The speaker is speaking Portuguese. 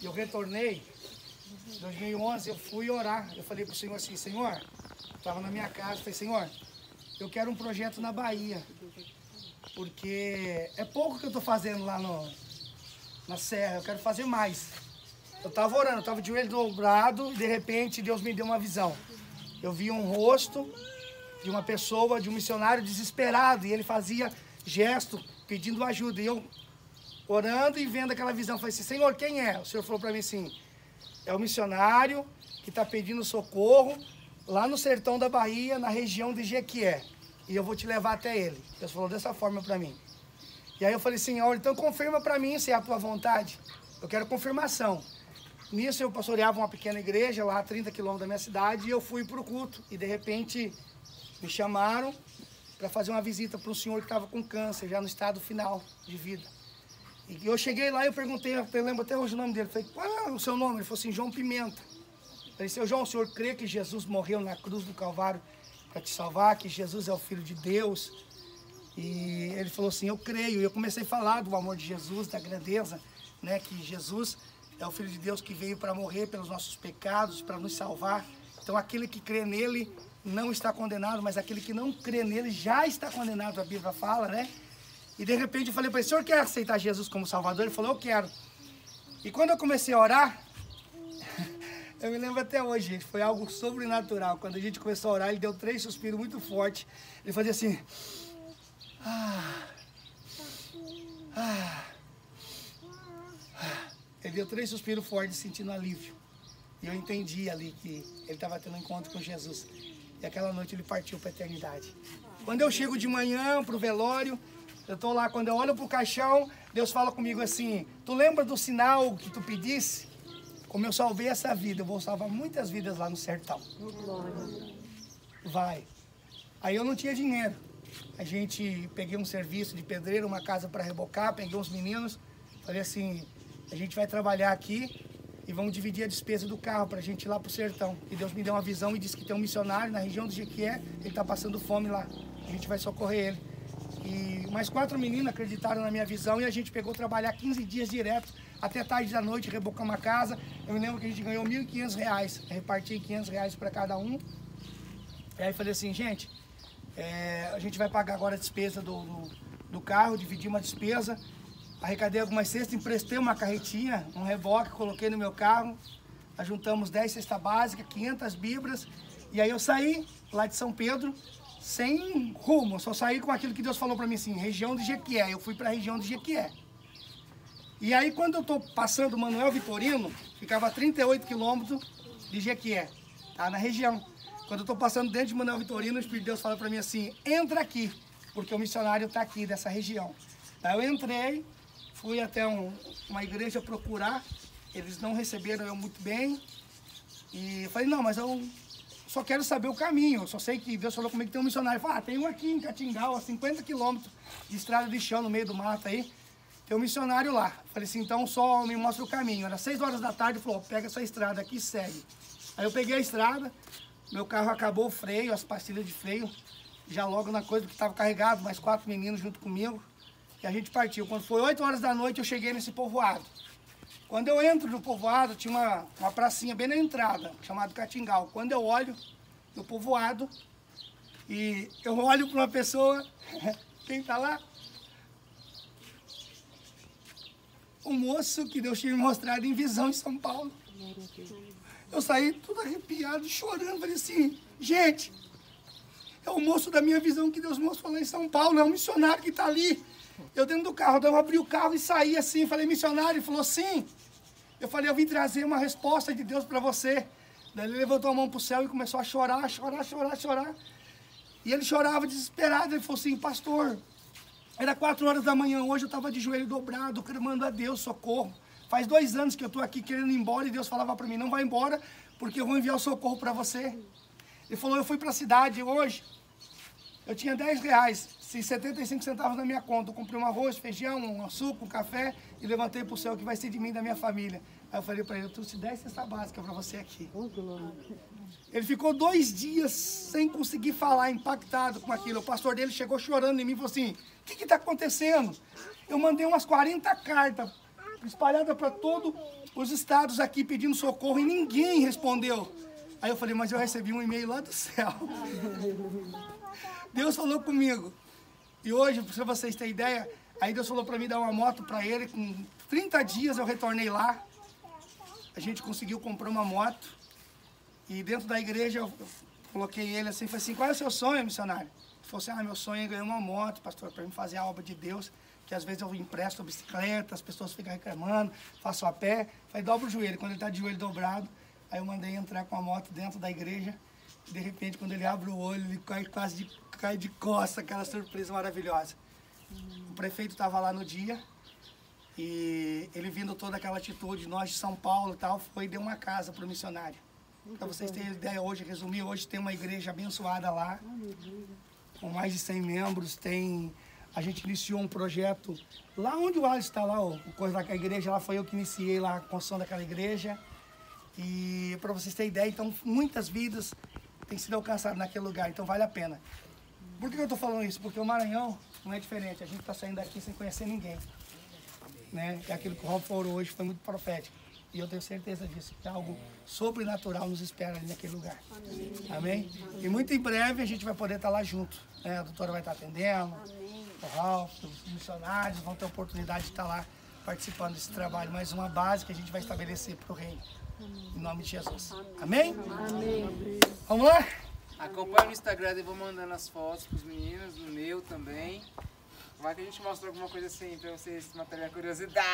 e eu retornei, em 2011, eu fui orar. Eu falei para o Senhor assim, Senhor, estava na minha casa, falei, Senhor, eu quero um projeto na Bahia, porque é pouco que eu estou fazendo lá na Serra, eu quero fazer mais. Eu estava orando, eu estava de joelho dobrado, e de repente Deus me deu uma visão. Eu vi um rosto de uma pessoa, de um missionário desesperado, e ele fazia gesto, pedindo ajuda. E eu, orando e vendo aquela visão, falei assim, Senhor, quem é? O Senhor falou para mim assim, é o missionário que está pedindo socorro lá no sertão da Bahia, na região de Jequié. E eu vou te levar até ele. Deus falou dessa forma para mim. E aí eu falei, Senhor, então confirma para mim se é a tua vontade. Eu quero confirmação. Nisso eu pastoreava uma pequena igreja lá a 30 quilômetros da minha cidade e eu fui para o culto. E de repente me chamaram para fazer uma visita para um senhor que estava com câncer, já no estado final de vida. E eu cheguei lá e eu perguntei, eu lembro até hoje o nome dele. Falei, qual é o seu nome? Ele falou assim, João Pimenta. Eu falei, seu João, o senhor crê que Jesus morreu na cruz do Calvário para te salvar, que Jesus é o Filho de Deus? E ele falou assim, eu creio. E eu comecei a falar do amor de Jesus, da grandeza, né, que Jesus é o Filho de Deus que veio para morrer pelos nossos pecados, para nos salvar. Então aquele que crê nele não está condenado, mas aquele que não crê nele já está condenado, a Bíblia fala, né? E de repente eu falei para ele, o senhor quer aceitar Jesus como Salvador? Ele falou, eu quero. E quando eu comecei a orar, eu me lembro até hoje, gente, foi algo sobrenatural. Quando a gente começou a orar, ele deu 3 suspiros muito fortes. Ele fazia assim, Ele deu 3 suspiros fortes, sentindo alívio. E eu entendi ali que ele estava tendo um encontro com Jesus. E aquela noite ele partiu para a eternidade. Quando eu chego de manhã para o velório, eu estou lá, quando eu olho para o caixão, Deus fala comigo assim, tu lembra do sinal que tu pedisse? Como eu salvei essa vida, eu vou salvar muitas vidas lá no sertão. Vai. Aí eu não tinha dinheiro. Peguei um serviço de pedreiro, uma casa para rebocar, peguei uns meninos, falei assim, a gente vai trabalhar aqui e vamos dividir a despesa do carro para a gente ir lá para o sertão. E Deus me deu uma visão e disse que tem um missionário na região do Jequié, ele está passando fome lá. A gente vai socorrer ele. E mais 4 meninos acreditaram na minha visão e a gente pegou trabalhar 15 dias direto, até tarde da noite, rebocamos a casa. Eu me lembro que a gente ganhou R$1.500, reparti R$500 para cada um. E aí falei assim, gente, a gente vai pagar agora a despesa do carro, dividir uma despesa. Arrecadei algumas cestas, emprestei uma carretinha, um reboque, coloquei no meu carro. Juntamos 10 cestas básicas, 500 bíblias. E aí eu saí lá de São Pedro, sem rumo. Só saí com aquilo que Deus falou para mim assim, região de Jequié. Eu fui para a região de Jequié. E aí quando eu estou passando Manuel Vitorino, ficava a 38 quilômetros de Jequié, tá? Na região. Quando eu estou passando dentro de Manuel Vitorino, o Espírito de Deus fala para mim assim, entra aqui, porque o missionário está aqui, dessa região. Daí eu entrei, fui até uma igreja procurar, eles não receberam eu muito bem. E eu falei, não, mas eu só quero saber o caminho, eu só sei que Deus falou comigo que tem um missionário. Eu falei, tem um aqui em Catingal, a 50 quilômetros de estrada de chão no meio do mato aí, tem um missionário lá. Eu falei assim, então só me mostra o caminho. Era 6 horas da tarde, ele falou, pega essa estrada aqui e segue. Aí eu peguei a estrada, meu carro acabou o freio, as pastilhas de freio, já logo na coisa que estava carregado, mais 4 meninos junto comigo, e a gente partiu. Quando foi 8 horas da noite, eu cheguei nesse povoado. Quando eu entro no povoado, tinha uma pracinha bem na entrada, chamada Catingal. Quando eu olho no povoado, e eu olho para uma pessoa, quem está lá? O moço que Deus tinha me mostrado em visão em São Paulo. Eu saí todo arrepiado, chorando, falei assim, gente, é o moço da minha visão que Deus mostrou lá em São Paulo, é um missionário que está ali. Eu dentro do carro, eu abri o carro e saí assim, falei, missionário? Ele falou, sim. Eu falei, eu vim trazer uma resposta de Deus para você. Daí ele levantou a mão para o céu e começou a chorar. E ele chorava desesperado, ele falou assim, pastor, era 4 horas da manhã, hoje eu estava de joelho dobrado, clamando a Deus, socorro. Faz 2 anos que eu estou aqui querendo ir embora e Deus falava para mim, não vai embora, porque eu vou enviar o socorro para você. Ele falou, eu fui para a cidade hoje, eu tinha R$10, 75 centavos na minha conta. Eu comprei um arroz, feijão, um açúcar, um café e levantei para o céu, que vai ser de mim e da minha família. Aí eu falei para ele, eu trouxe 10 cestas básicas para você aqui. Ele ficou 2 dias sem conseguir falar, impactado com aquilo. O pastor dele chegou chorando em mim e falou assim, o que está acontecendo? Eu mandei umas 40 cartas espalhada para todos os estados aqui pedindo socorro e ninguém respondeu. Aí eu falei, mas eu recebi um e-mail lá do céu. Deus falou comigo. E hoje, para vocês terem ideia, aí Deus falou para mim dar uma moto para ele. Com 30 dias eu retornei lá. A gente conseguiu comprar uma moto. E dentro da igreja eu coloquei ele assim, falei assim, qual é o seu sonho, missionário? Ele falou assim, meu sonho é ganhar uma moto, pastor, para mim fazer a obra de Deus. Que às vezes eu empresto a bicicleta, as pessoas ficam reclamando, faço a pé. Falei, dobra o joelho. Quando ele está de joelho dobrado, aí eu mandei entrar com a moto dentro da igreja. E de repente, quando ele abre o olho, ele cai de costas, aquela surpresa maravilhosa. O prefeito estava lá no dia e ele vindo toda aquela atitude, nós de São Paulo e tal, foi e deu uma casa para o missionário. Para vocês terem ideia, hoje, resumir, hoje tem uma igreja abençoada lá, com mais de 100 membros, a gente iniciou um projeto lá onde o Alisson está lá, o coisa da igreja, lá foi eu que iniciei lá a construção daquela igreja. E para vocês terem ideia, então muitas vidas têm sido alcançadas naquele lugar, então vale a pena. Por que eu estou falando isso? Porque o Maranhão não é diferente, a gente está saindo daqui sem conhecer ninguém. Né? E aquilo que o Rob falou hoje foi muito profético. E eu tenho certeza disso, que algo sobrenatural nos espera ali naquele lugar. Amém? E muito em breve a gente vai poder estar lá junto. Né? A doutora vai estar atendendo, o Ralf, os missionários vão ter a oportunidade de estar lá participando desse trabalho. Mais uma base que a gente vai estabelecer para o reino. Em nome de Jesus. Amém? Amém. Vamos lá? Acompanhe no Instagram, eu vou mandando as fotos para os meninos, no meu também. Vai que a gente mostra alguma coisa assim para vocês matarem a curiosidade.